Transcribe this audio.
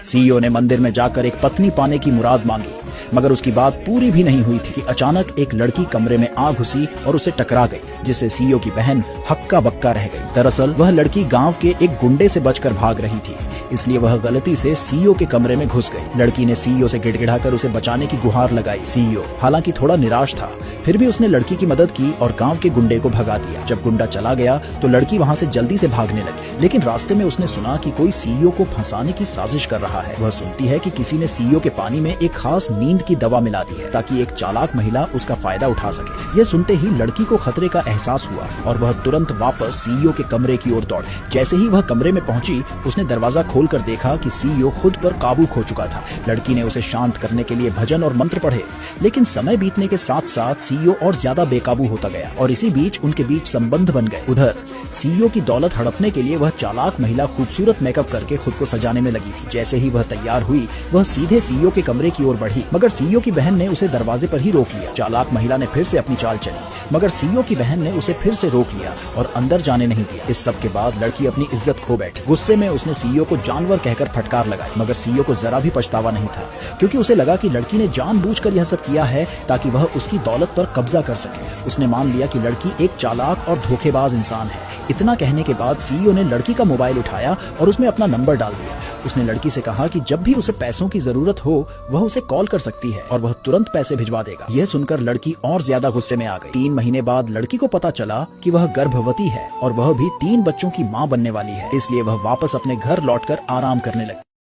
CEO ने मंदिर में जाकर एक पत्नी पाने की मुराद मांगी, मगर उसकी बात पूरी भी नहीं हुई थी कि अचानक एक लड़की कमरे में आ घुसी और उसे टकरा गई, जिससे सीईओ की बहन हक्का बक्का रह गई। दरअसल वह लड़की गांव के एक गुंडे से बचकर भाग रही थी, इसलिए वह गलती से सीईओ के कमरे में घुस गई। लड़की ने सीईओ से गिड़गिड़ाकर उसे बचाने की गुहार लगाई। सीईओ हालांकि थोड़ा निराश था, फिर भी उसने लड़की की मदद की और गांव के गुंडे को भगा दिया। जब गुंडा चला गया तो लड़की वहां से जल्दी से भागने लगी, लेकिन रास्ते में उसने सुना कि कोई सीईओ को फंसाने की साजिश कर रहा है। वह सुनती है कि किसी ने सीईओ के पानी में एक खास नींद की दवा मिला दी है ताकि एक चालाक महिला उसका फायदा उठा सके। यह सुनते ही लड़की को खतरे का एहसास हुआ और वह तुरंत वापस सीईओ के कमरे की ओर दौड़ी। जैसे ही वह कमरे में पहुंची, उसने दरवाजा खोलकर देखा कि सीईओ खुद पर काबू खो चुका था। लड़की ने उसे शांत करने के लिए भजन और मंत्र पढ़े, लेकिन समय बीतने के साथ साथ सीईओ और ज्यादा बेकाबू होता गया और इसी बीच उनके बीच संबंध बन गए। उधर सीईओ की दौलत हड़पने के लिए वह चालाक महिला खूबसूरत मेकअप करके खुद को सजाने में लगी थी। जैसे ही वह तैयार हुई, वह सीधे सीईओ के कमरे की ओर बढ़ी, मगर सीईओ की बहन ने उसे दरवाजे पर ही रोक लिया। चालाक महिला ने फिर से अपनी चाल चली, मगर सीईओ की बहन ने उसे फिर से रोक लिया और अंदर जाने नहीं दिया। इस सब के बाद लड़की अपनी इज्जत खो बैठी। गुस्से में उसने सीईओ को जानवर कहकर फटकार लगाई, मगर सीईओ को जरा भी पछतावा नहीं था, क्योंकि उसे लगा कि लड़की ने जानबूझकर यह सब किया है ताकि वह उसकी दौलत पर कब्जा कर सके। उसने मान लिया कि लड़की एक चालाक और धोखेबाज इंसान है। इतना कहने के बाद सीईओ ने लड़की का मोबाइल उठाया और उसमें अपना नंबर डाल दिया। उसने लड़की से कहा कि जब भी उसे पैसों की जरूरत हो वह उसे कॉल कर सकती है और वह तुरंत पैसे भिजवा देगा। यह सुनकर लड़की और ज्यादा गुस्से में आ गई। 3 महीने बाद लड़की को पता चला कि वह गर्भवती है और वह भी 3 बच्चों की मां बनने वाली है, इसलिए वह वापस अपने घर लौटकर आराम करने लगी।